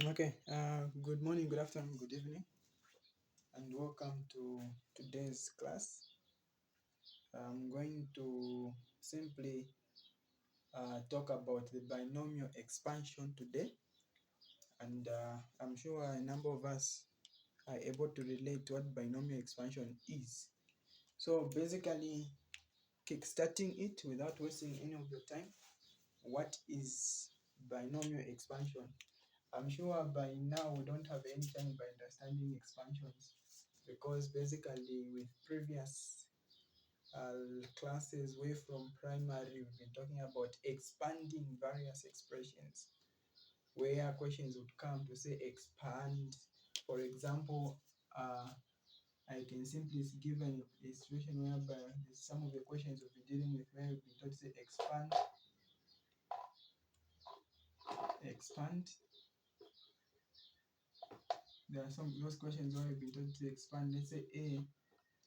Okay, good morning, good afternoon, good evening, and welcome to today's class. I'm going to simply talk about the binomial expansion today, and I'm sure a number of us are able to relate to what binomial expansion is. So basically, kickstarting it without wasting any of your time, what is binomial expansion? I'm sure by now we don't have any time by understanding expansions because basically with previous classes way from primary we've been talking about expanding various expressions where questions would come to say expand. For example, I can simply give an illustration whereby some of the questions we'll be dealing with where we've been taught to say expand. There are some those questions where we've been taught to expand. Let's say a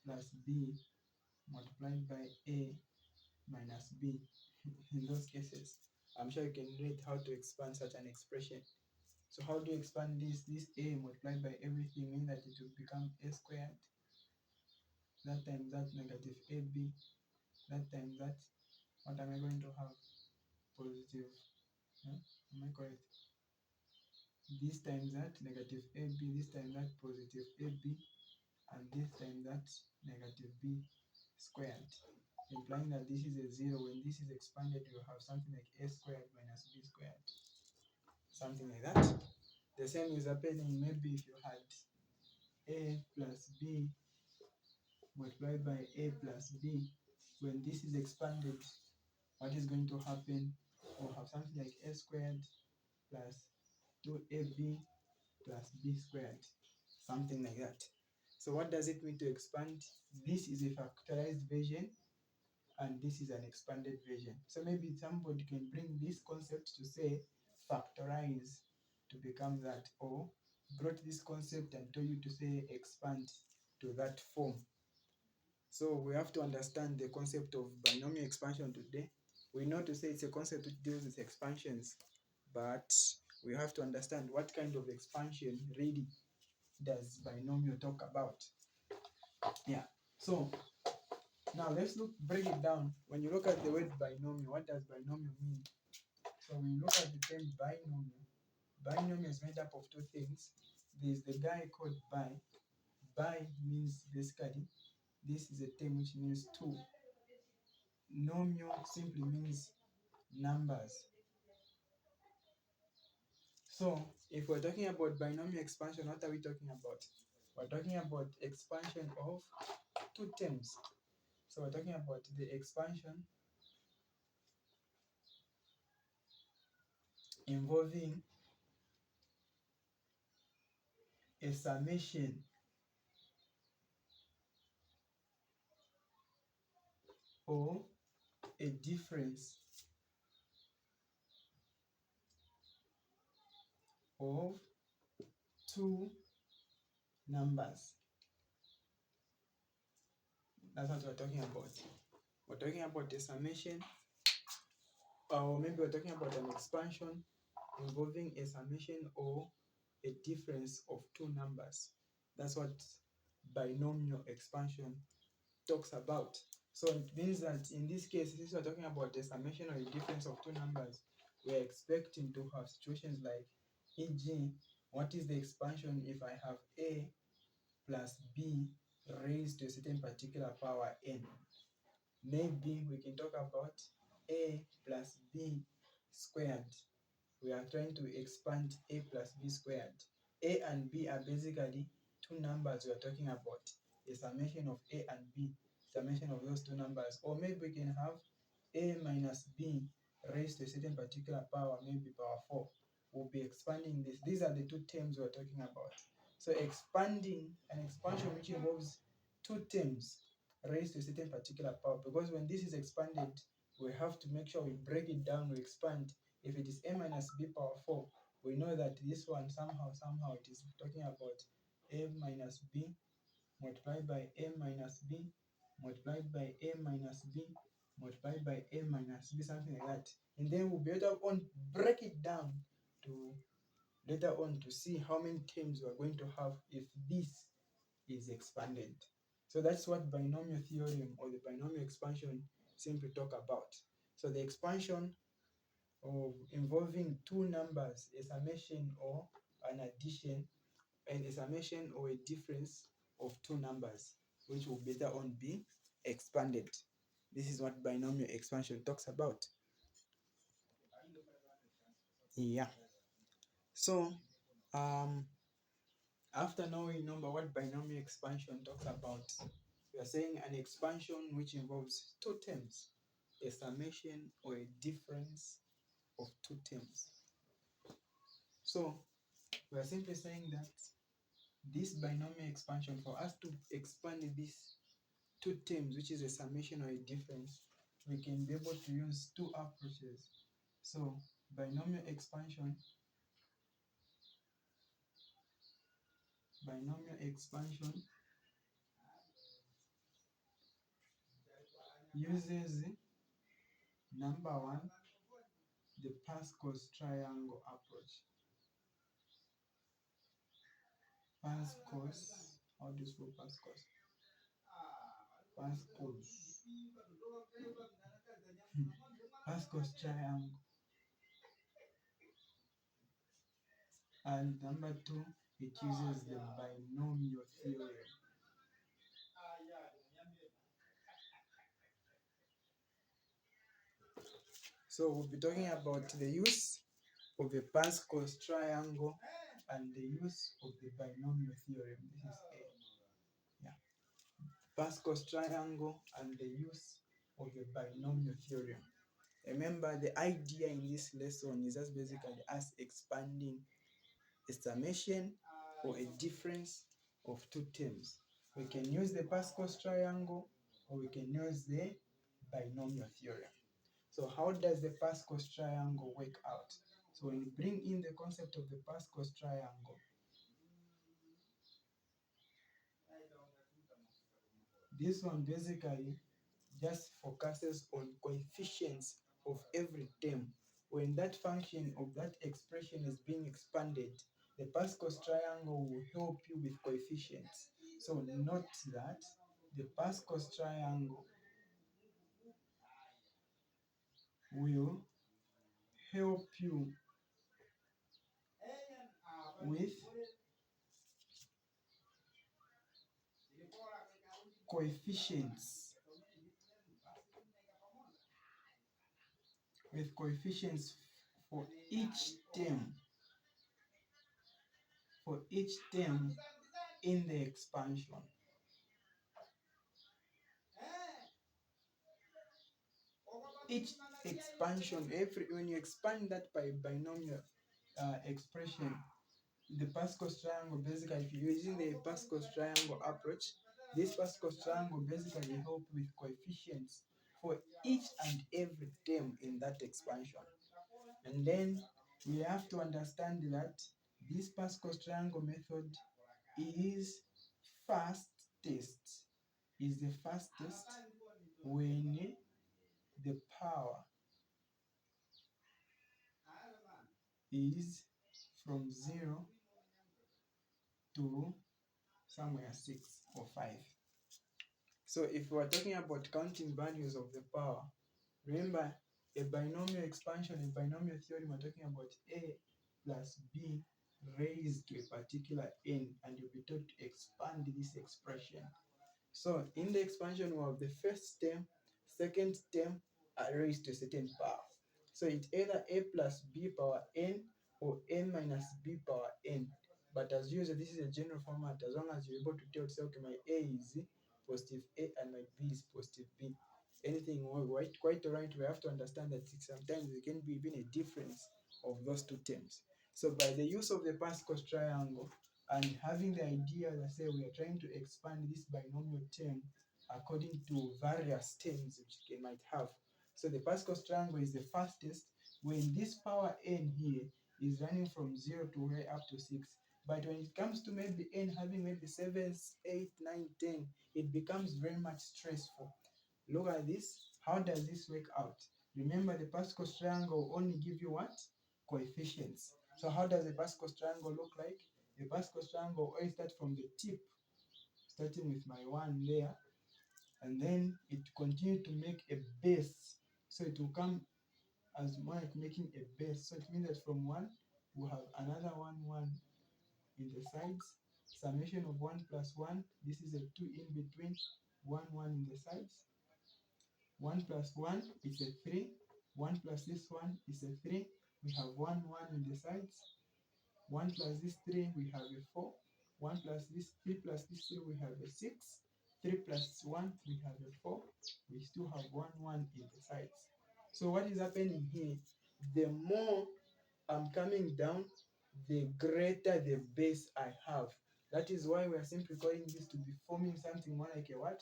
plus b multiplied by a minus b. In those cases, I'm sure you can relate how to expand such an expression. So how do you expand this? This a multiplied by everything means that it will become a squared. That times that negative ab. That times that. What am I going to have? Positive. Huh? Am I correct? This times that negative ab. This times that positive ab. And this times that negative b squared, implying that this is a 0. When this is expanded, you have something like a squared minus b squared, something like that. The same is happening maybe if you had a plus b multiplied by a plus b. When this is expanded, what is going to happen? We'll have something like a squared plus 2ab plus b squared, something like that. So what does it mean to expand? This is a factorized version and this is an expanded version. So maybe somebody can bring this concept to say factorize to become that, or brought this concept and told you to say expand to that form. So we have to understand the concept of binomial expansion today. We know to say it's a concept which deals with expansions, but we have to understand what kind of expansion really does binomial talk about. Yeah. So now let's break it down. When you look at the word binomial, what does binomial mean? So when you look at the term binomial, binomial is made up of two things. There's the guy called bi. Bi means basically, this is a term which means two. Nomial simply means numbers. So if we're talking about binomial expansion, what are we talking about? We're talking about expansion of two terms. So we're talking about the expansion involving a summation or a difference of two numbers. That's what we're talking about. We're talking about a summation, or maybe we're talking about an expansion involving a summation or a difference of two numbers. That's what binomial expansion talks about. So it means that in this case, since we're talking about a summation or a difference of two numbers, we're expecting to have situations like, e.g., what is the expansion if I have a plus b raised to a certain particular power n? Maybe we can talk about a plus b squared. We are trying to expand a plus b squared. A and b are basically two numbers we are talking about. A summation of a and b, summation of those two numbers. Or maybe we can have a minus b raised to a certain particular power, maybe power 4. We'll be expanding this. These are the two terms we're talking about. So expanding an expansion which involves two terms raised to a certain particular power, because when this is expanded, we have to make sure we break it down, we expand. If it is a minus b power 4, we know that this one somehow it is talking about a minus b multiplied by a minus b multiplied by a minus b multiplied by a minus b, something like that. And then we'll be able to break it down to later on to see how many terms we are going to have if this is expanded. So that's what binomial theorem or the binomial expansion simply talk about. So the expansion of involving two numbers, a summation or an addition, and a summation or a difference of two numbers, which will later on be expanded. This is what binomial expansion talks about. Yeah. So, after knowing number what binomial expansion talks about, we are saying an expansion which involves two terms, a summation or a difference of two terms. So we are simply saying that this binomial expansion, for us to expand these two terms, which is a summation or a difference, we can be able to use two approaches. So binomial expansion uses number one, the Pascal's triangle approach. Pascal's, how do you spell Pascal's? Pascal's. Pascal's triangle. And number two, it uses the binomial theorem. So we'll be talking about the use of the Pascal's triangle and the use of the binomial theorem. This is A. Yeah. Pascal's triangle and the use of the binomial theorem. Remember, the idea in this lesson is just basically us expanding a summation or a difference of two terms. We can use the Pascal's triangle or we can use the binomial theorem. So how does the Pascal's triangle work out? So when you bring in the concept of the Pascal's triangle, this one basically just focuses on coefficients of every term. When that function of that expression is being expanded, the Pascal's triangle will help you with coefficients. So note that the Pascal's triangle will help you with coefficients for each term in the expansion. Each expansion, when you expand that by binomial expression, the Pascal's triangle, basically, if you're using the Pascal's triangle approach, this Pascal's triangle basically help with coefficients for each and every term in that expansion. And then we have to understand that this Pascal's triangle method is fastest, is the fastest when the power is from 0 to somewhere 6 or 5. So if we are talking about counting values of the power, remember a binomial expansion, a binomial theorem, we're talking about A plus B raised to a particular n, and you'll be taught to expand this expression. So in the expansion, we have the first term, second term are raised to a certain power. So it's either A plus B power n or n minus B power n. But as usual, this is a general format. As long as you're able to tell yourself, okay, my A is positive A and my B is positive B. Anything quite all right, we have to understand that sometimes there can be even a difference of those two terms. So by the use of the Pascal's triangle and having the idea that say we are trying to expand this binomial term according to various terms which it might have. So the Pascal's triangle is the fastest when this power n here is running from 0 to way up to 6. But when it comes to maybe n having maybe 7, 8, 9, 10, it becomes very much stressful. Look at this. How does this work out? Remember, the Pascal's triangle only give you what? Coefficients. So how does a Pascal's triangle look like? A Pascal's triangle always start from the tip, starting with my 1 there, and then it continue to make a base. So it will come as more like making a base. So it means that from 1, we'll have another 1, 1 in the sides. Summation of 1 plus 1, this is a 2 in between, 1, 1 in the sides. 1 plus 1 is a 3. 1 plus this 1 is a 3. We have 1, 1 in the sides. 1 plus this 3, we have a 4. 1 plus this 3 plus this 3, we have a 6. 3 plus 1, we have a 4. We still have 1, 1 in the sides. So what is happening here? The more I'm coming down, the greater the base I have. That is why we are simply calling this to be forming something more like a what?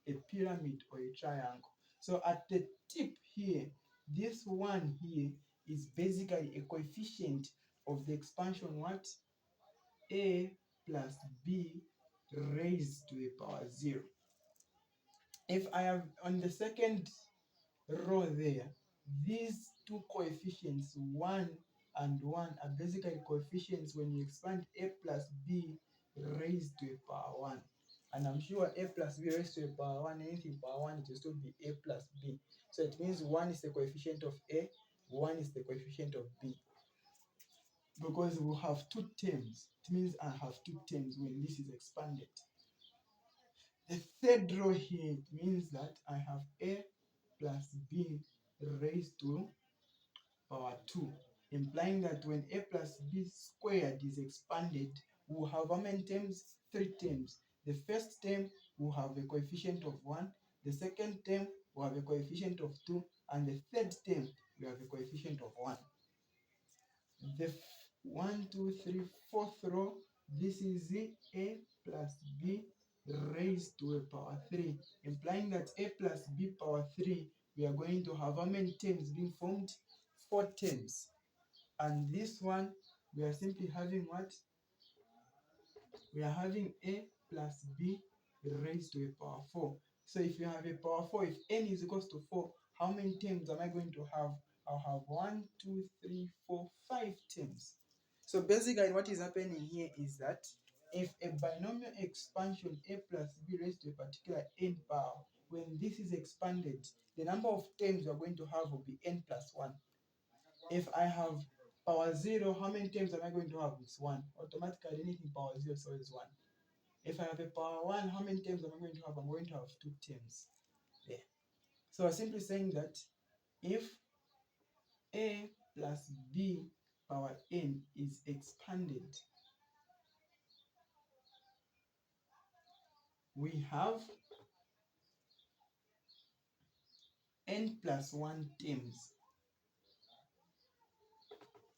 A pyramid or a triangle. So at the tip here, this one here is basically a coefficient of the expansion what? A plus B raised to the power 0. If I have on the second row there, these two coefficients, 1 and 1, are basically coefficients when you expand A plus B raised to the power 1. And I'm sure A plus B raised to the power 1, anything power 1, it will still be A plus B. So it means 1 is the coefficient of A, 1 is the coefficient of B. Because we have two terms, it means I have two terms when this is expanded. The third row here, it means that I have A plus B raised to power 2, implying that when A plus B squared is expanded, we'll have how many terms? 3 terms. The first term will have a coefficient of 1, the second term will have a coefficient of 2, and the third term will have a coefficient of 1. The 1, 2, 3, fourth row, this is the A plus B raised to a power 3, implying that A plus B power 3, we are going to have how many terms being formed? 4 terms. And this one, we are simply having what? We are having A plus B raised to a power 4. So if you have a power 4, if n is equals to 4, how many terms am I going to have? I'll have 1, 2, 3, 4, 5 terms. So basically what is happening here is that if a binomial expansion A plus B raised to a particular n power, when this is expanded, the number of terms you are going to have will be n plus 1. If I have power 0, how many terms am I going to have? It's 1. Automatically anything power 0 so is 1. If I have a power 1, how many terms am I going to have? I'm going to have 2 terms there. So I'm simply saying that if A plus B power n is expanded, we have n plus 1 terms.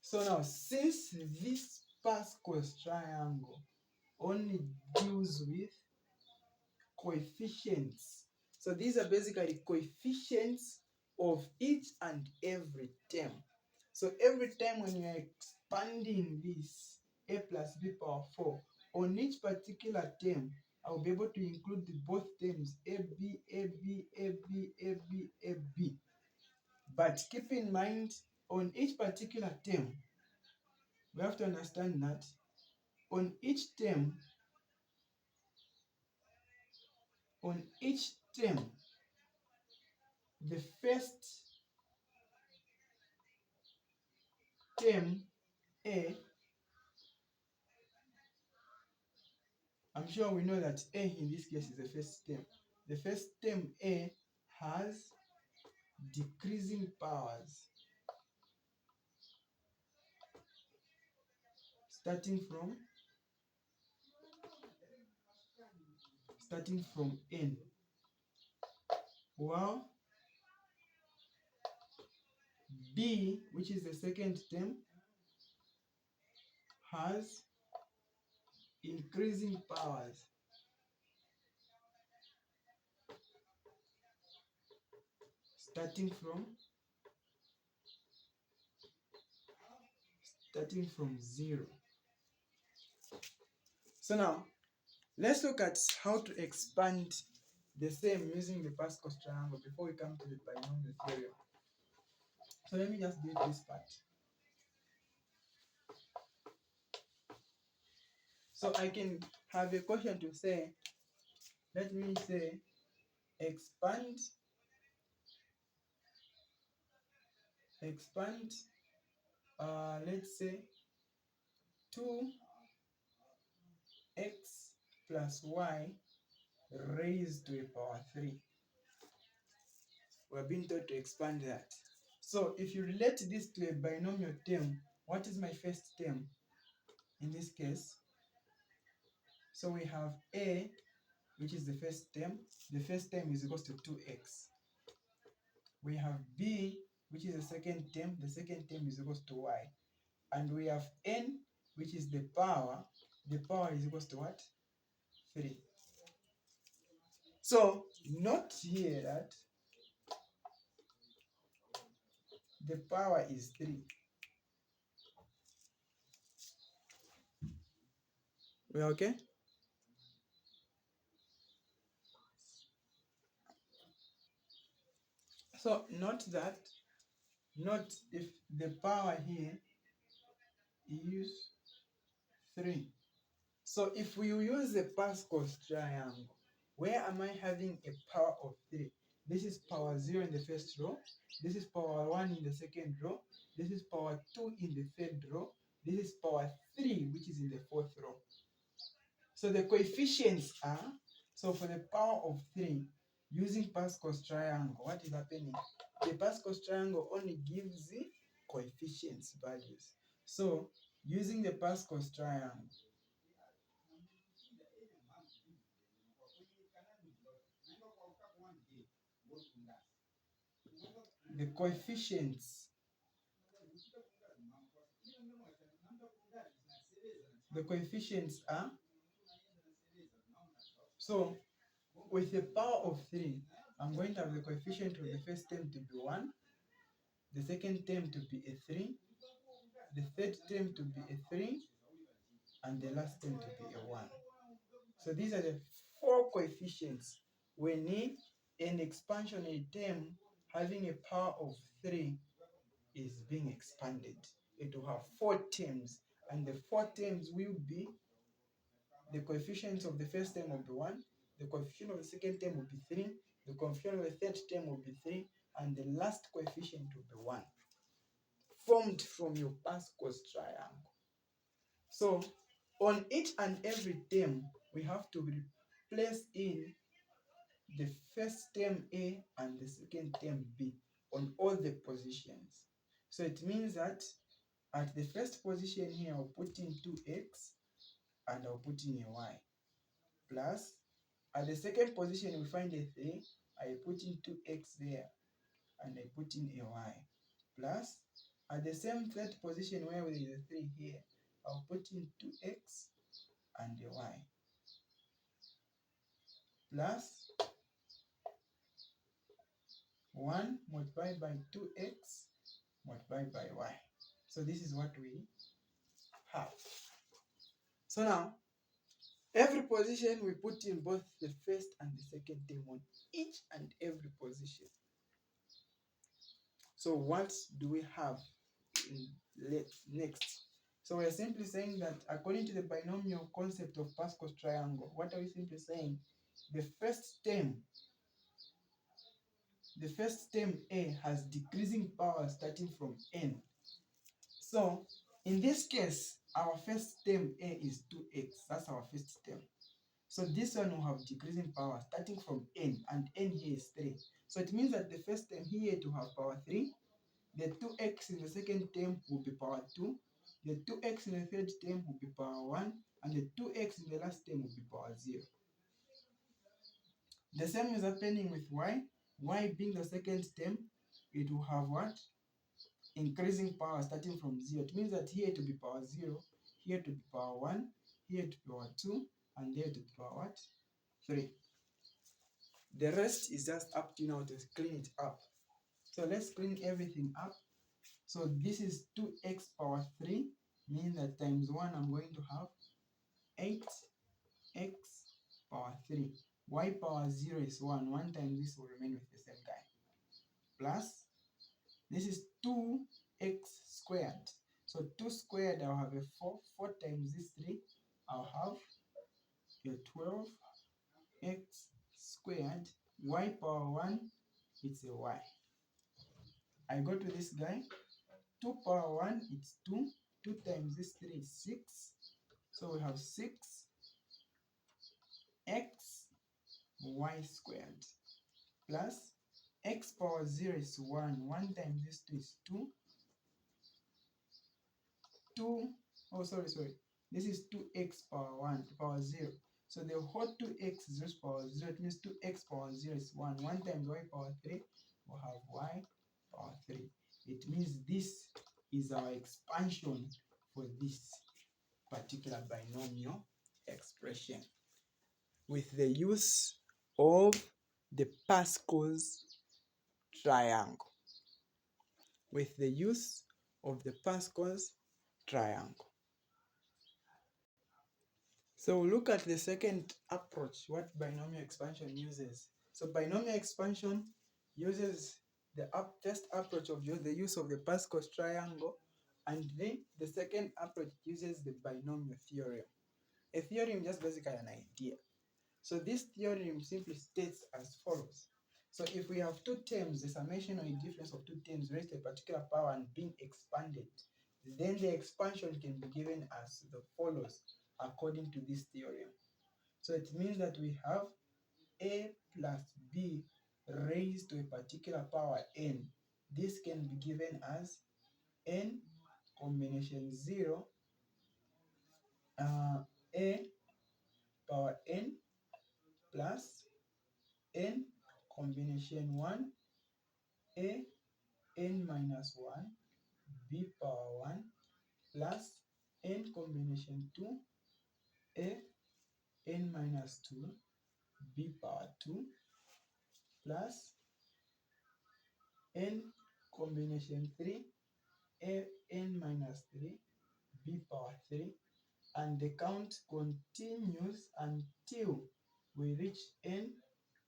So now, since this Pascal's triangle only deals with coefficients, so these are basically coefficients of each and every term. So every time when you're expanding this A plus B power 4, on each particular term, I'll be able to include both terms AB, AB, AB, AB, AB. But keep in mind, on each particular term, we have to understand that on each term, the first term A, I'm sure we know that A in this case is the first term. The first term A has decreasing powers starting from n, while B, which is the second term, has increasing powers starting from 0. So now let's look at how to expand the same using the Pascal's triangle before we come to the binomial theorem. So let me just do this part. So I can have a question to say, let me say, expand let's say 2x plus y raised to a power 3. We're being taught to expand that. So if you relate this to a binomial term, what is my first term in this case? So we have a, which is the first term. The first term is equals to 2x. We have b, which is the second term. The second term is equals to y. And we have n, which is the power. The power is equals to what? 3. So note here that the power is 3. We are okay? So note if the power here is 3. So if we use the Pascal's triangle, where am I having a power of 3? This is power 0 in the first row. This is power 1 in the second row. This is power 2 in the third row. This is power 3, which is in the fourth row. So the coefficients are, so for the power of 3, using Pascal's triangle, what is happening? The Pascal's triangle only gives the coefficients values. So using the Pascal's triangle, the coefficients are, so with the power of 3, I'm going to have the coefficient of the first term to be 1, the second term to be a 3, the third term to be a 3, and the last term to be a 1. So these are the 4 coefficients. We need an expansionary term having a power of 3 is being expanded. It will have 4 terms, and the 4 terms will be the coefficients of the first term will be 1, the coefficient of the second term will be 3, the coefficient of the third term will be 3, and the last coefficient will be 1, formed from your Pascal's triangle. So on each and every term, we have to replace in the first term A and the second term B on all the positions. So it means that at the first position here, I'll put in 2x and I'll put in a y, plus at the second position we find a 3, I put in 2x there and I put in a y, plus at the same third position where there is a 3 here, I'll put in 2x and a y, plus 1 multiplied by 2x multiplied by y. So this is what we have. So now, every position we put in both the first and the second term on each and every position. So what do we have next? So we're simply saying that according to the binomial concept of Pascal's triangle, what are we simply saying? The first term A has decreasing power starting from n. So in this case, our first term A is 2x. That's our first term. So this one will have decreasing power starting from n, and n here is 3. So it means that the first term here to have power 3, the 2x in the second term will be power 2, the 2x in the third term will be power 1, and the 2x in the last term will be power 0. The same is happening with y. Y being the second term, it will have what? Increasing power starting from 0. It means that here to be power 0, here to be power 1, here to be power 2, and there to be power what? 3. The rest is just up to you now to clean it up. So let's clean everything up. So this is 2x power 3, means that times 1 I'm going to have 8x power 3. Y power 0 is 1. 1 times this will remain with the same guy. Plus, this is 2x squared. So 2 squared, I'll have a 4. 4 times this 3, I'll have a 12x squared, y power 1, it's a y. I go to this guy, 2 power 1, it's 2. 2 times this 3 is 6. So we have 6x y squared plus x power 0 is 1. 1 times this 2 is 2. 2, oh sorry, this is 2x power 1 power 0. So the whole 2x is just power 0. It means 2x power 0 is 1. 1 times y power 3, we'll have y power 3. It means this is our expansion for this particular binomial expression with the use of the Pascal's triangle. With the use of the Pascal's triangle. So look at the second approach, what binomial expansion uses. So binomial expansion uses the first approach of the use of the Pascal's triangle, and then the second approach uses the binomial theorem. A theorem is just basically an idea. So this theorem simply states as follows. So if we have two terms, the summation or a difference of two terms raised to a particular power and being expanded, then the expansion can be given as the follows according to this theorem. So it means that we have a plus b raised to a particular power n. This can be given as n combination 0 a power n plus n combination 1 a n minus 1 b power 1 plus n combination 2 a n minus 2 b power 2 plus n combination 3 a n minus 3 b power 3, and the count continues until we reach n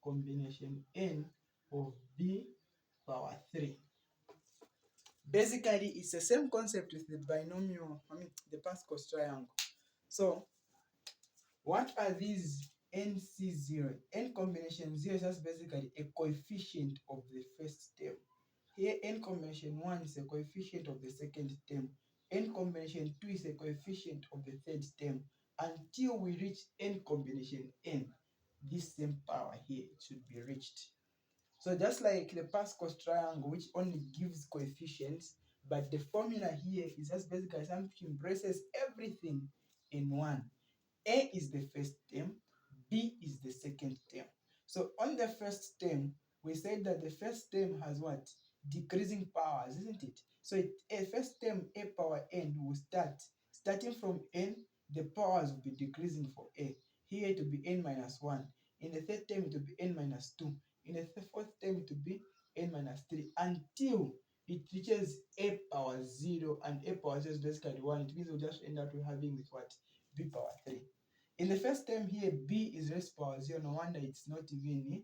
combination n of b power 3. Basically, it's the same concept with the binomial, the Pascal's triangle. So, what are these NC0? N combination 0 is just basically a coefficient of the first term. Here, n combination 1 is a coefficient of the second term. N combination 2 is a coefficient of the third term. Until we reach n combination n, this same power here should be reached. So just like the Pascal's triangle, which only gives coefficients, but the formula here is just basically something embraces everything in one. A is the first term, B is the second term. So on the first term, we said that the first term has what? Decreasing powers, isn't it? So a first term, a power n, will starting from n, the powers will be decreasing for a. Here it will be n minus 1. In the third term, it will be n minus 2. In the fourth term, it will be n minus 3 until it reaches a power 0, and a power 0 is basically 1. It means we'll just end up having with what? B power 3. In the first term here, b is raised to power 0. No wonder it's not even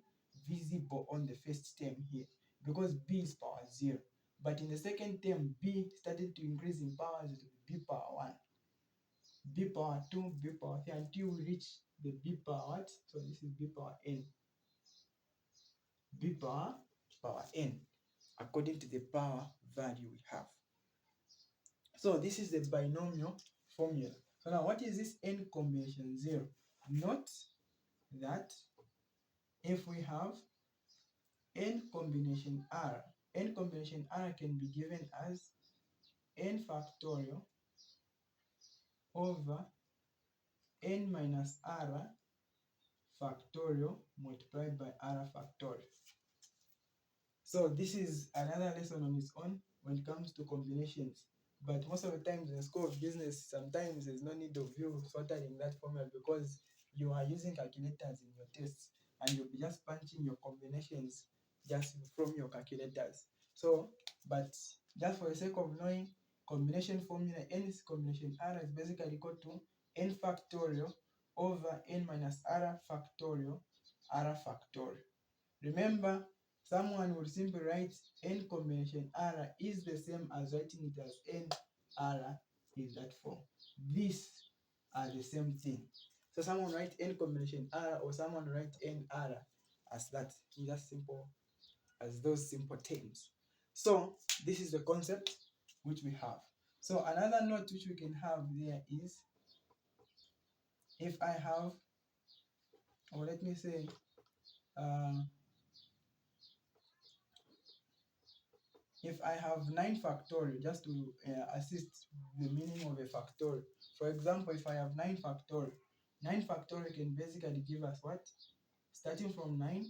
visible on the first term here, because b is power 0. But in the second term, b started to increase in powers to b power 1, b power 2, b power 3, until we reach the b power what? So this is b power n. B power n, according to the power value we have. So this is the binomial formula. So now what is this n combination 0? Note that if we have n combination r can be given as n factorial over n minus r factorial multiplied by r factorial. So this is another lesson on its own when it comes to combinations. But most of the times in the school of business, sometimes there's no need of you sorting that formula, because you are using calculators in your tests, and you'll be just punching your combinations just from your calculators. So, but just for the sake of knowing, combination formula n is combination r is basically equal to n factorial over n minus r factorial r factorial. Remember, someone would simply write n combination r is the same as writing it as n r in that form. This are the same thing. So someone write n combination r, or someone write n r as that. Just simple as those simple terms. So this is the concept which we have. So another note which we can have there is, if I have, or let me say, if I have 9 factorial, just to assist the meaning of a factorial. For example, if I have 9 factorial, 9 factorial can basically give us what? Starting from 9,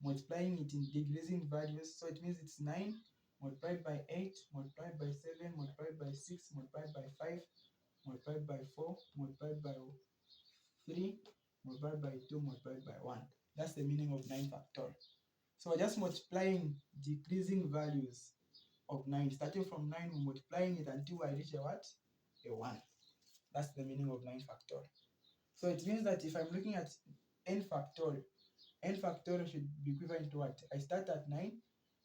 multiplying it in decreasing values. So it means it's 9 multiplied by 8, multiplied by 7, multiplied by 6, multiplied by 5, multiplied by 4, multiplied by 3, multiplied by 2, multiplied by 1. That's the meaning of 9 factorial. So we're just multiplying decreasing values of 9. Starting from 9, we're multiplying it until I reach a what? A 1. That's the meaning of 9 factorial. So it means that if I'm looking at n factorial should be equivalent to what? I start at 9,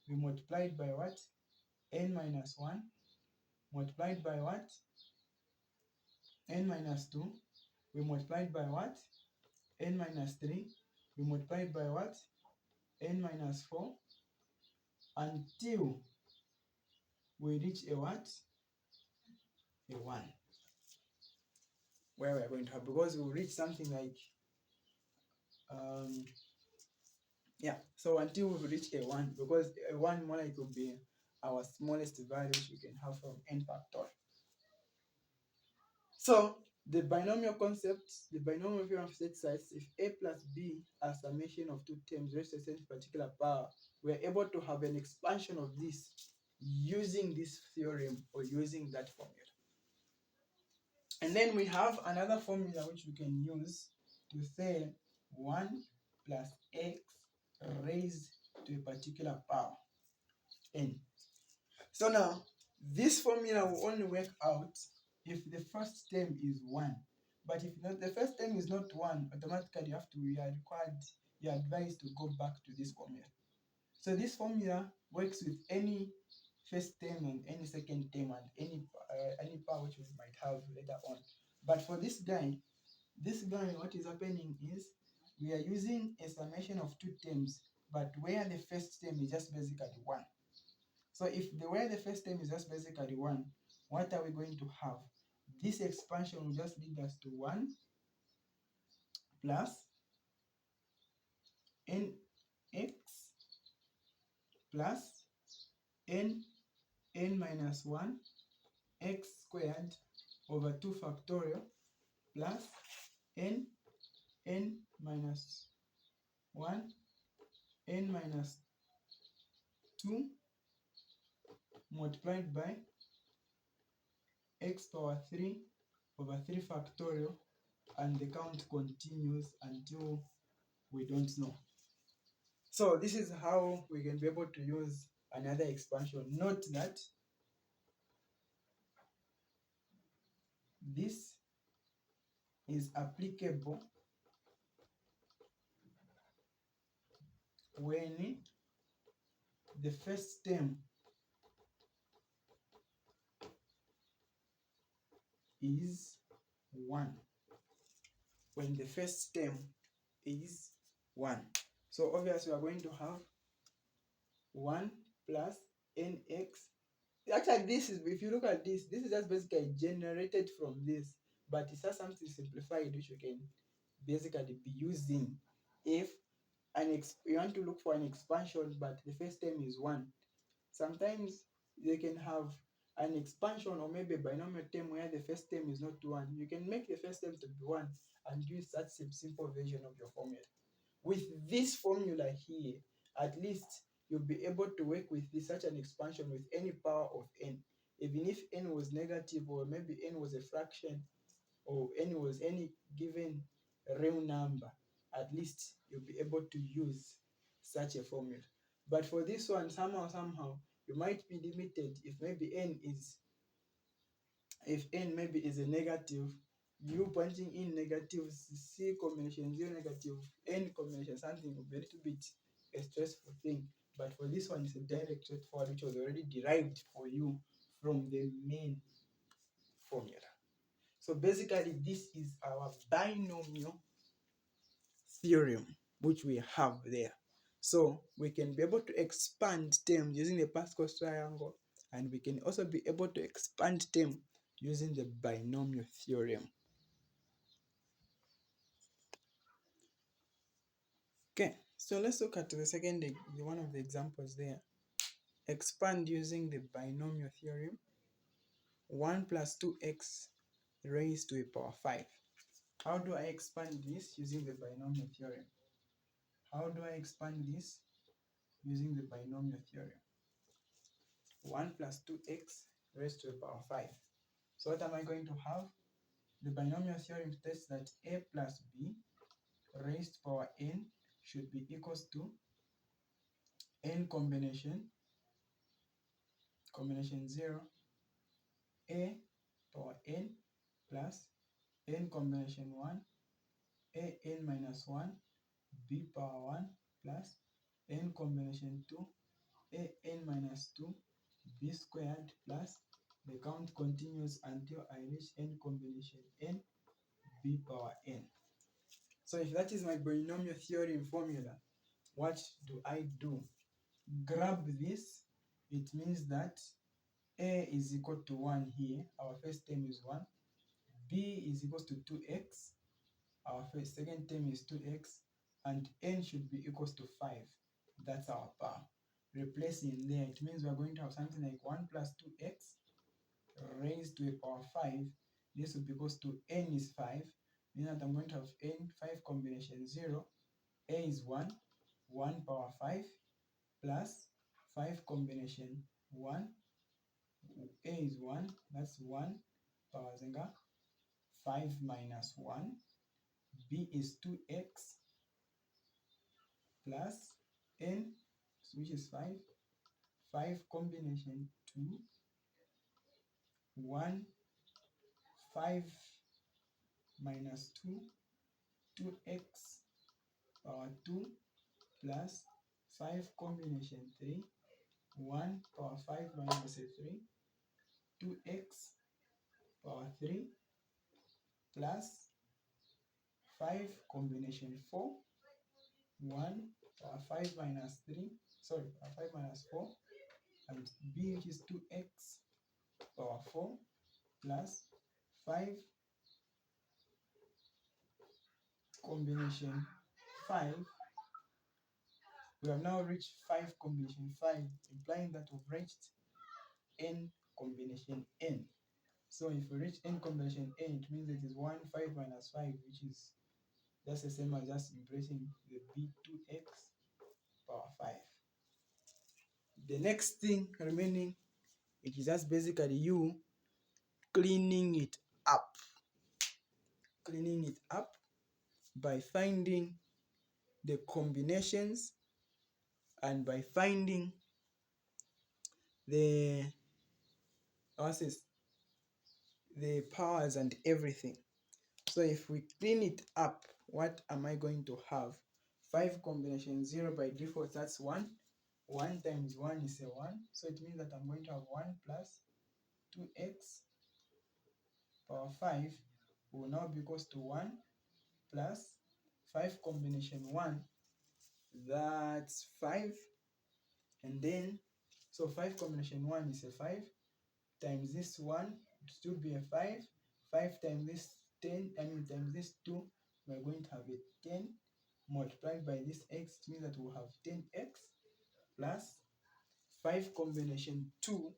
we multiplied by what? N minus 1, multiplied by what? N minus 2, we multiplied by what? N minus 3, we multiplied by what? N minus 4, until we reach a what? A 1. Where we are going to have, because we will reach something like, so until we reach a 1, because a 1 more like will be our smallest value we can have from n factorial. So the binomial concept, the binomial theorem states that if a plus b are summation of two terms raised to a certain particular power, we are able to have an expansion of this using this theorem or using that formula. And then we have another formula which we can use to say 1 plus x raised to a particular power, n. So now, this formula will only work out if the first term is 1. But if not, the first term is not 1, automatically you're advised to go back to this formula. So this formula works with any first term and any second term and any power which we might have later on. But for this guy, what is happening is we are using a summation of two terms, but where the first term is just basically 1. So if where the first term is just basically 1, what are we going to have? This expansion will just lead us to 1 plus nx plus n minus 1 x squared over 2 factorial plus n minus 1 n minus 2 multiplied by x power 3 over 3 factorial, and the count continues until we don't know. So this is how we can be able to use another expansion. Note that this is applicable when the first term is 1. When the first term is 1. So obviously we are going to have 1 plus nx. Actually, this is, if you look at this is just basically generated from this, but it's just something simplified which you can basically be using if you want to look for an expansion, but the first term is 1. Sometimes they can have an expansion or maybe a binomial term where the first term is not 1. You can make the first term to be 1 and use that simple version of your formula. With this formula here, at least you'll be able to work with such an expansion with any power of n. Even if n was negative, or maybe n was a fraction, or n was any given real number, at least you'll be able to use such a formula. But for this one, somehow, you might be limited if maybe n maybe is a negative. You punching in negatives, C combination, 0 negative, N combination, something will be a little bit a stressful thing. But for this one, it's a direct straightforward, which was already derived for you from the main formula. So So basically, this is our binomial theorem, which we have there. So we can be able to expand terms using the Pascal's triangle, and we can also be able to expand terms using the binomial theorem. Okay, so let's look at the one of the examples there. Expand using the binomial theorem. 1 plus 2x raised to a power 5. How do I expand this using the binomial theorem? How do I expand this using the binomial theorem? 1 plus 2x raised to a power 5. So what am I going to have? The binomial theorem states that a plus b raised to power n should be equals to n combination 0 a power n plus n combination 1 a n minus 1 b power 1 plus n combination 2 a n minus 2 b squared plus the count continues until I reach n combination n b power n. So if that is my binomial theorem formula, what do I do? Grab this. It means that a is equal to 1 here. Our first term is 1. B is equal to 2x. Our second term is 2x. And n should be equals to 5. That's our power. Replacing there, it means we're going to have something like 1 plus 2x raised to a power 5. This will be equals to n is 5. Meaning that I'm going to have n 5 combination 0. A is 1. 1 power 5 plus 5 combination 1. A is 1. That's 1 power zenga 5 minus 1. B is 2x plus n, which is 5. 5 combination 2. 1 5 minus 2. 2x power 2 plus 5 combination 3. 1 power 5 minus 3. 2x power 3 plus 5 combination 4. 1 power 5 minus 3. Sorry, 5 minus 4. And b, which is 2x power 4 plus 5 combination 5. We have now reached 5 combination 5, implying that we've reached n combination n. So if we reach n combination n, it means it is 1 5 minus 5, which is just the same as just replacing the b2x power 5. The next thing remaining, it is just basically you cleaning it up. Cleaning it up by finding the combinations and by finding the the powers and everything. So if we clean it up, what am I going to have? 5 combination 0 by default, that's 1. 1 times 1 is a 1. So it means that I'm going to have 1 plus 2x power 5 will now be equals to 1 plus 5 combination 1. That's 5. And then, so 5 combination 1 is a 5 times this 1, it should be a 5. 5 times this 10, times this 2, we're going to have a 10 multiplied by this x. It means that we'll have 10x plus 5 combination 2.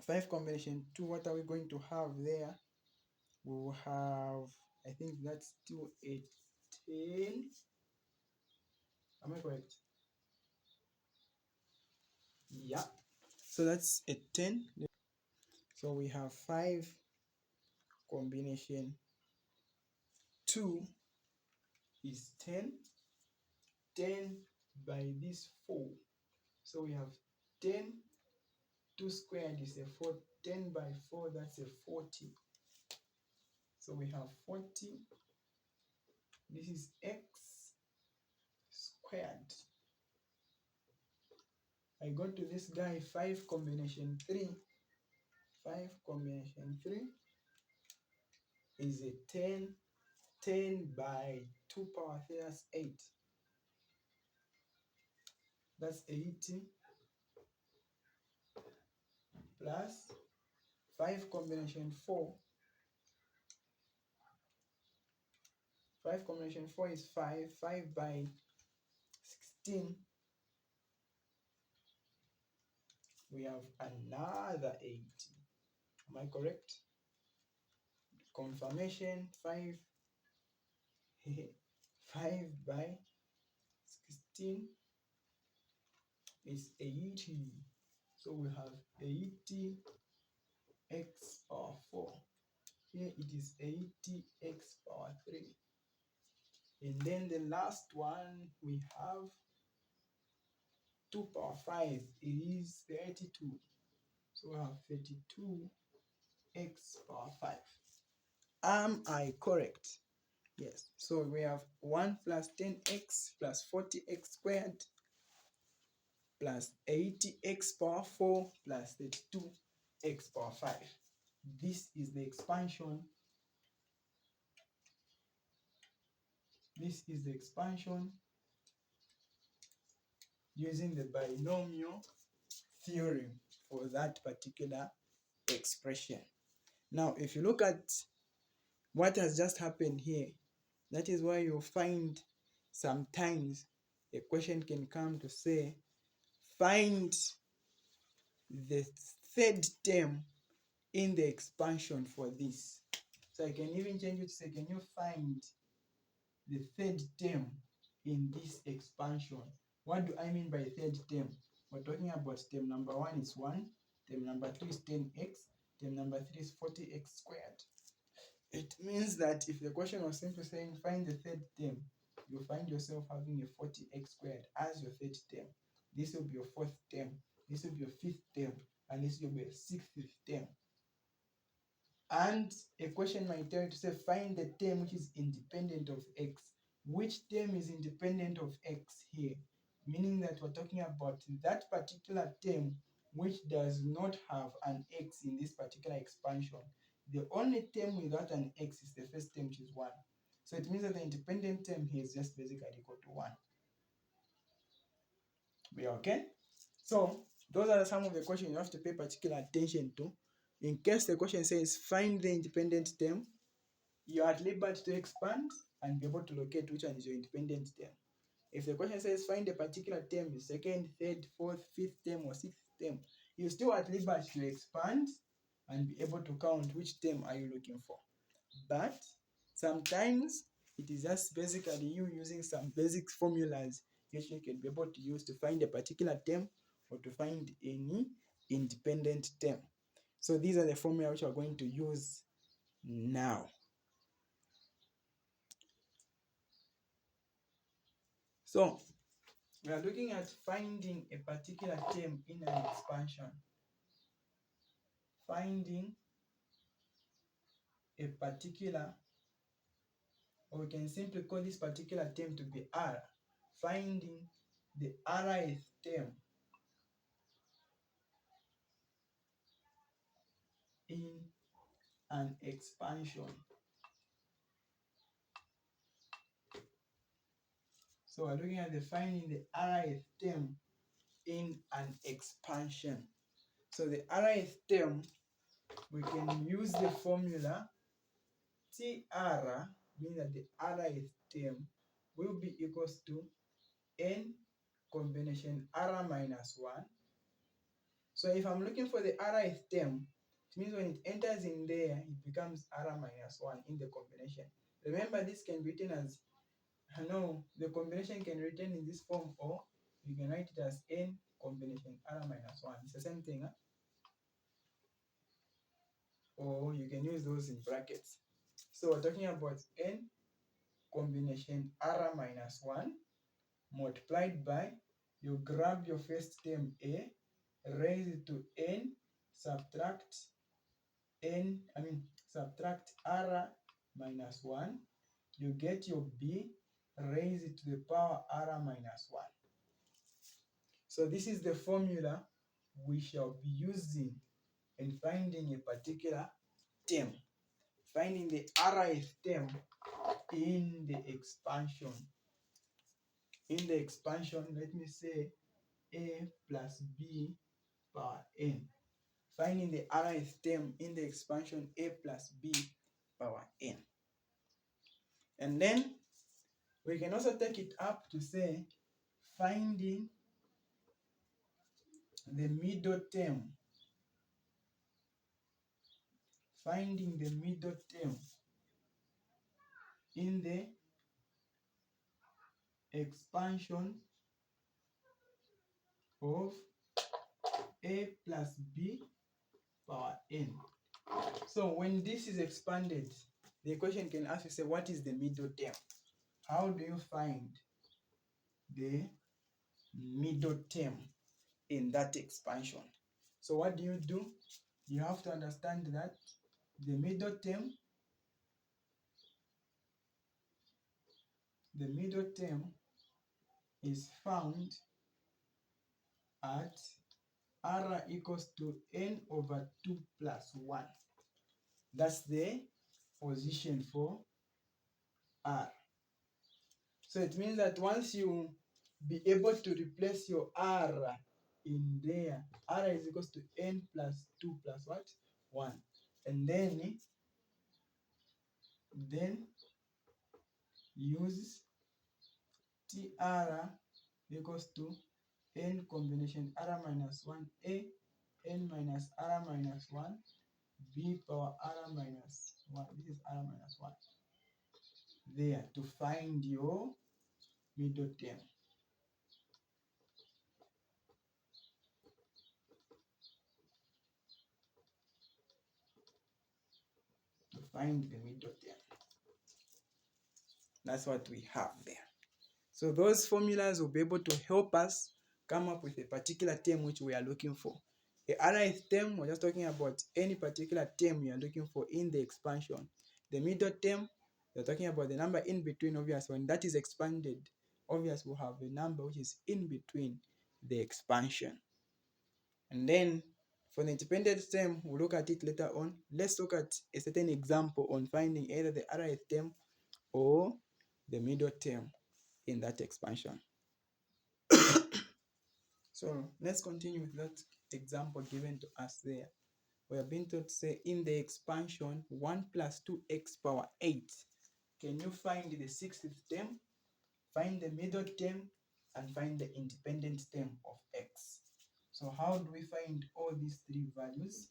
5 combination 2, what are we going to have there? We'll have, I think that's still a 10. Am I correct? Yeah. So that's a 10. So we have 5 combination 2 is 10. 10 by this 4. So we have 10. 2 squared is a 4. 10 by 4, that's a 40. So we have 40. This is x squared. I go to this guy, 5 combination 3. 5 combination 3. is a 10 by 2 power 3, that's 8. That's 80 plus 5 combination 4. 5 combination 4 is 5. 5 by 16, we have another 80. Am I correct? Confirmation, 5 5 by 16 is 80. So we have 80 x power 4. Here it is 80 x power 3. And then the last one we have 2 power 5. It is 32. So we have 32 x power 5. Am I correct? Yes. So we have 1 plus 10x plus 40x squared plus 80x power 4 plus 32x power 5. This is the expansion. This is the expansion using the binomial theorem for that particular expression. Now, if you look at what has just happened here, that is why you'll find sometimes a question can come to say, find the third term in the expansion for this. So I can even change it to say, can you find the third term in this expansion? What do I mean by third term? We're talking about term number 1 is 1, term number 2 is 10x, term number 3 is 40x squared. It means that if the question was simply saying find the third term, you find yourself having a 40x squared as your third term. This will be your fourth term, this will be your fifth term, and this will be your sixth term. And a question might tell you to say find the term which is independent of x. Which term is independent of x here? Meaning that we're talking about that particular term which does not have an x in this particular expansion. The only term without an x is the first term, which is 1. So it means that the independent term here is just basically equal to 1. We are okay? So those are some of the questions you have to pay particular attention to. In case the question says find the independent term, you are at liberty to expand and be able to locate which one is your independent term. If the question says find a particular term, the second, third, fourth, fifth term, or sixth term, you're still at liberty to expand and be able to count which term are you looking for. But sometimes it is just basically you using some basic formulas which you can be able to use to find a particular term or to find any independent term. So these are the formula which we are going to use now. So we are looking at finding a particular term in an expansion. Finding a particular, or we can simply call this particular term to be R. Finding the rth term in an expansion. So we're looking at the finding the rth term in an expansion. So the rth term, we can use the formula TR, meaning that the rth term will be equals to n combination r minus 1. So if I'm looking for the rth term, it means when it enters in there, it becomes r minus 1 in the combination. Remember, this can be written as, the combination can be written in this form, or you can write it as n combination r minus 1. It's the same thing, huh? Or you can use those in brackets. So we're talking about n combination r minus 1 multiplied by, you grab your first term a, raise it to n, subtract r minus 1, you get your b, raise it to the power r minus 1. So this is the formula we shall be using in finding a particular term. finding the rth term in the expansion. In the expansion, let me say a plus b power n. Finding the rth term in the expansion a plus b power n. And then we can also take it up to say finding the middle term. Finding the middle term in the expansion of a plus b power n. So when this is expanded, the equation can ask you, say, what is the middle term? How do you find the middle term in that expansion? So what do? You have to understand that the middle term is found at r equals to n over 2 plus 1. That's the position for r. So it means that once you be able to replace your r in there, r is equals to n plus 2 plus what? 1. And then use tr equals to n combination r minus 1a, n minus r minus 1, b power r minus 1. This is r minus 1. There, to find your middle term. To find the middle term. That's what we have there. So those formulas will be able to help us come up with a particular term which we are looking for. The rth term, we're just talking about any particular term you are looking for in the expansion. The middle term, we're talking about the number in between. Obviously, when that is expanded, obviously we'll have a number which is in between the expansion. And then for the independent term, we'll look at it later on. Let's look at a certain example on finding either the rth term or the middle term in that expansion. So let's continue with that example given to us there. We are being told to say in the expansion 1 plus 2x power 8. Can you find the sixth term, find the middle term, and find the independent term of x? So how do we find all these three values?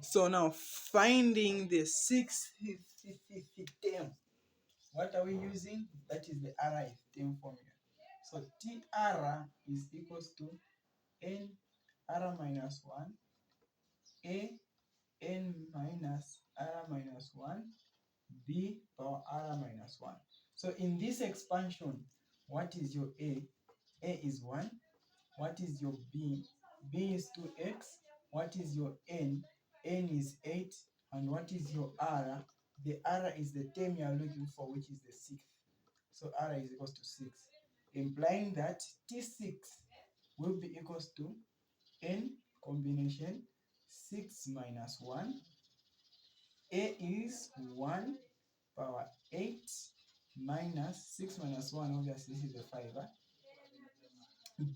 So now finding the sixth term. What are we using? That is the rth term formula. So tr is equals to n r minus 1, a n minus r minus 1, b power r minus 1. So in this expansion, what is your a? A is 1. What is your b? B is 2x. What is your n? N is 8. And what is your r? The r is the term you are looking for, which is the sixth. So r is equals to 6, implying that T6 will be equals to n combination 6 minus 1. A is 1 power 8 minus 6 minus 1, obviously this is a 5.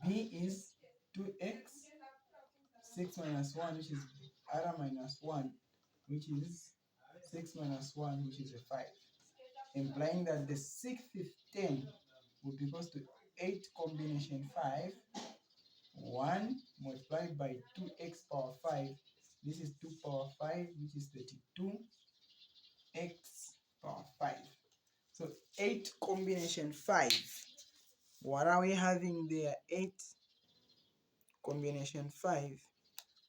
B is 2x, 6 minus 1, which is r minus 1, which is 6 minus 1, which is a 5. Implying that the sixth term will be equals to 8 combination 5, 1 multiplied by 2x power 5. This is 2 power 5, which is 32 x power 5. So 8 combination 5. What are we having there? 8 combination 5.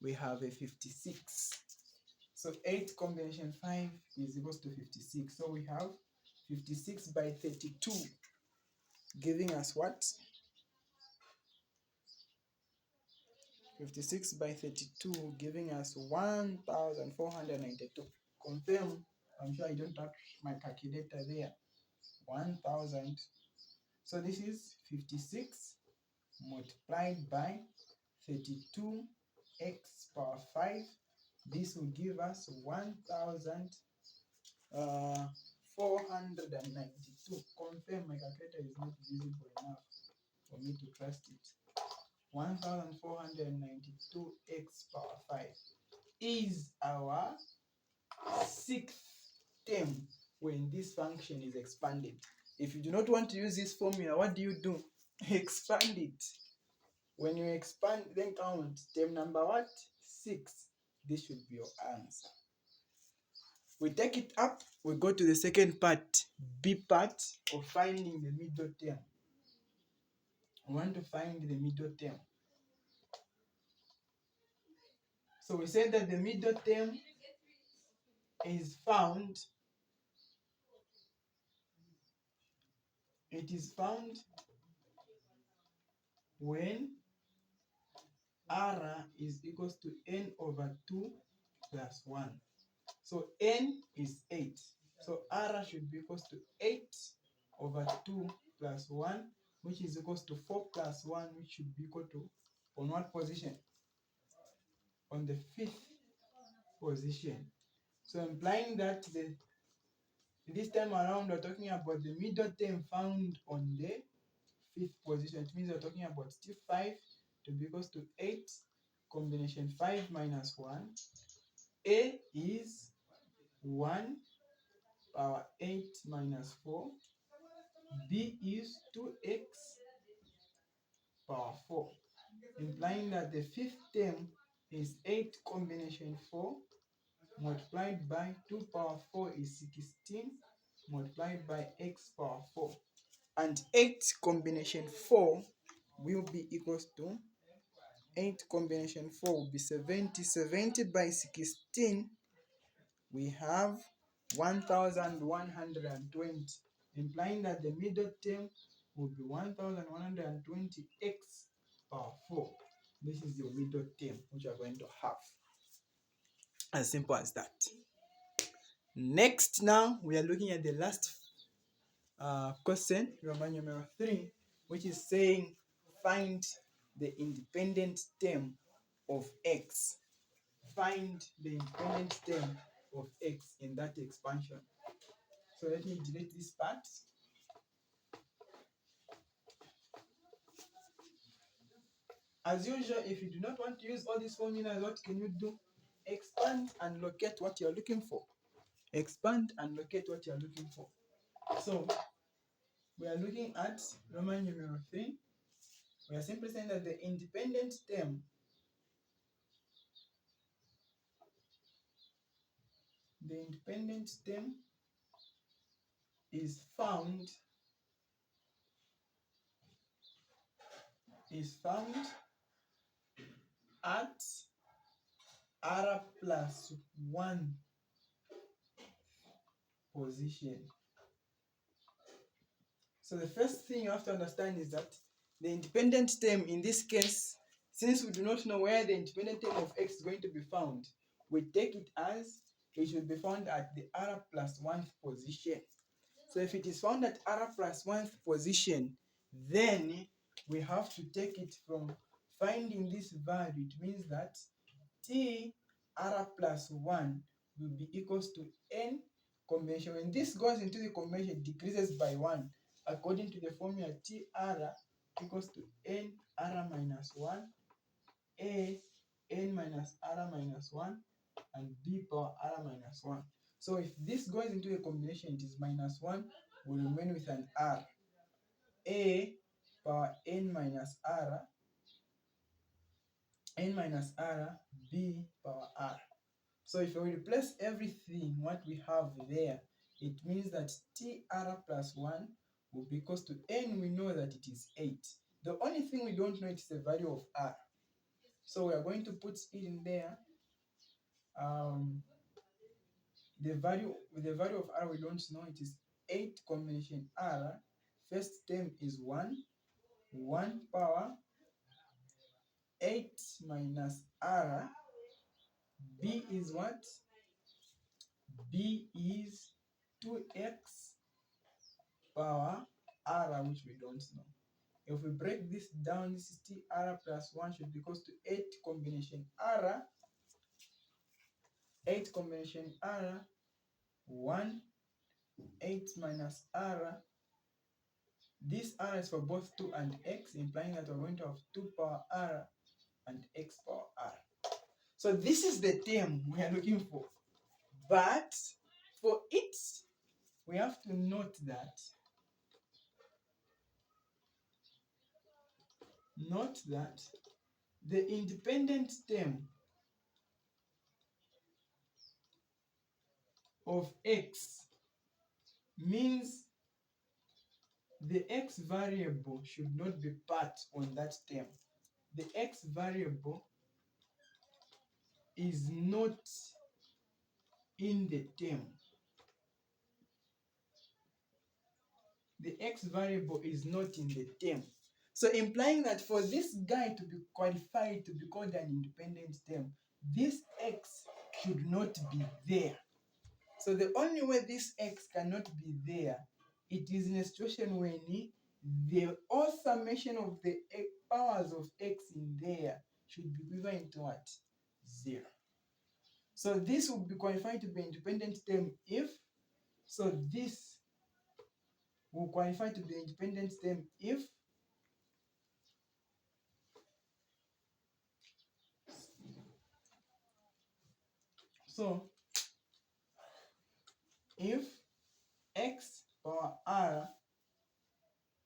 We have a 56. So 8 combination 5 is equals to 56. So we have 56 by 32, giving us what? 56 by 32, giving us 1,492. Confirm. I'm sure I don't have my calculator there. 1,000. So this is 56 multiplied by 32x This will give us 1,492. Confirm my calculator is not visible enough for me to trust it. 1,492 x power 5 is our sixth term when this function is expanded. If you do not want to use this formula, what do? Expand it. When you expand, then count term number what? 6. This should be your answer. We take it up, we go to the second part, B part of finding the middle term. We want to find the middle term. So we said that the middle term is found, when R is equals to n over 2 plus 1. So n is 8. So R should be equals to 8 over 2 plus 1, which is equals to 4 plus 1, which should be equal to, on what position? On the 5th position. So implying that this time around we're talking about the middle term found on the 5th position. It means we're talking about T5 to be equals to 8 combination 5 minus 1. A is 1 power 8 minus 4. B is 2x power 4. Implying that the 5th term is 8 combination 4 multiplied by 2 power 4 is 16 multiplied by x power 4. And 8 combination 4 will be equals to 8 combination 4 will be 70. 70 by 16, we have 1,120, implying that the middle term will be 1,120x power 4. This is your middle term which you are going to have. As simple as that. Next, now we are looking at the last question, Roman numeral 3, which is saying find the independent term of x. Find the independent term of x in that expansion. So let me delete this part. As usual, if you do not want to use all these formulas, what can you do? Expand and locate what you're looking for. Expand and locate what you're looking for. So we are looking at Roman numeral 3. We are simply saying that the independent term is found at R plus 1 position. So the first thing you have to understand is that the independent term in this case, since we do not know where the independent term of x is going to be found, we take it as it should be found at the R plus 1th position. So if it is found at R plus 1th position, then we have to take it from finding this value. It means that T R plus 1 will be equals to n combination. When this goes into the combination, it decreases by 1. According to the formula, TR equals to n R minus 1, A n minus R minus 1, and B power R minus 1. So if this goes into a combination, it is minus 1, will remain with an R. A power n minus R, B power R. So if we replace everything, what we have there, it means that TR plus 1 will be equals to n. We know that it is 8. The only thing we don't know is the value of R. So we are going to put it in there. The value of R we don't know. It is 8 combination R. First term is 1. 1 power 8 minus R. B is what? B is 2x power R, which we don't know. If we break this down, this is TR plus 1 should be equals to 8 combination R 8 combination r, 1, 8 minus r. This r is for both 2 and x, implying that we're going to have 2 power r and x power r. So this is the term we are looking for. But for it, we have to note that the independent term of x means the x variable should not be part on that term. The x variable is not in the term. The x variable is not in the term. So implying that for this guy to be qualified to be called an independent term, this x should not be there. So the only way this x cannot be there, it is in a situation when the all summation of the powers of x in there should be equivalent to what? 0. So this will be qualified to be independent term if, so this will qualify to be independent term if if x power r,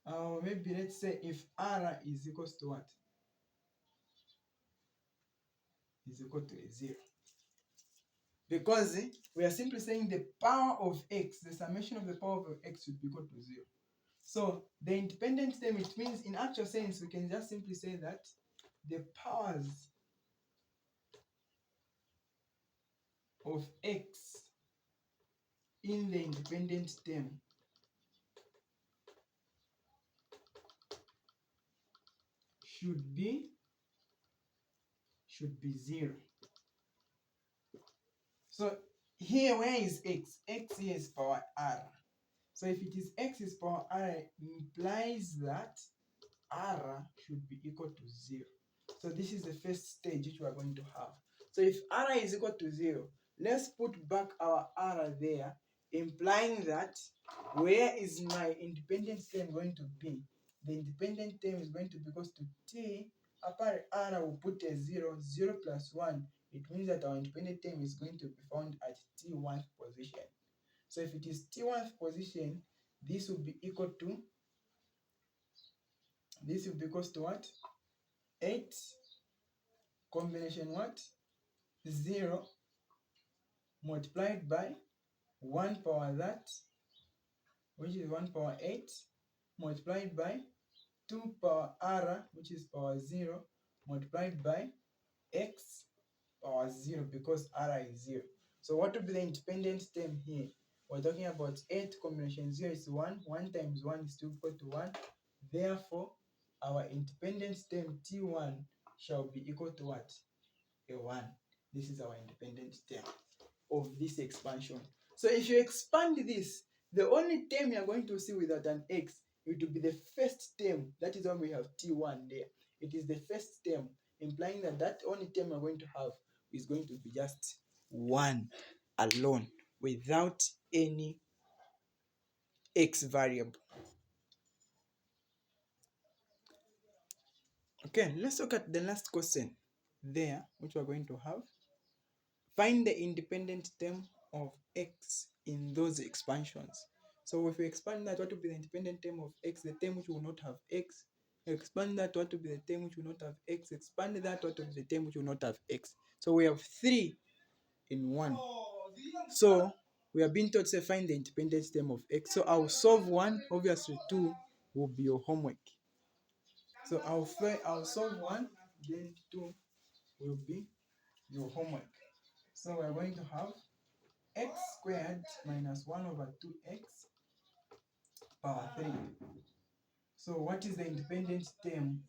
or maybe let's say if r is equals to what? Is equal to a 0. Because we are simply saying the power of x, the summation of the power of x should be equal to 0. So the independent term, it means in actual sense, we can just simply say that the powers of x in the independent term should be 0. So here, where is x? X here is power r. So if it is x is power r, it implies that r should be equal to 0. So this is the first stage which we are going to have. So if r is equal to 0, let's put back our r there, implying that where is my independent term going to be? The independent term is going to be equal to t. Upon r, will put a 0, 0 plus 1. It means that our independent term is going to be found at t1th position. So if it is t1th position, this will be equal to, what? 8 combination what? 0 multiplied by 1 power that, which is 1 power 8, multiplied by 2 power r, which is power 0, multiplied by x power 0, because r is 0. So what will be the independent term here? We're talking about 8 combination 0 is 1. 1 times 1 is equal to 1. Therefore, our independent term t1 shall be equal to what? A 1. This is our independent term of this expansion. So if you expand this, the only term you are going to see without an x, it will be the first term. That is why we have t1 there. It is the first term, implying that that only term we are going to have is going to be just 1 alone, without any x variable. Okay, let's look at the last question there, which we're going to have. Find the independent term of x in those expansions. So if we expand that, what will be the independent term of x? The term which will not have x. Expand that, what will be the term which will not have x? Expand that, what will be the term which will not have x? So we have 3 in 1. So we are being taught to find the independent term of x. So I'll solve 1. Obviously 2 will be your homework. So I'll solve 1, then 2 will be your homework. So we're going to have x squared minus 1 over 2x power 3. So what is the independent term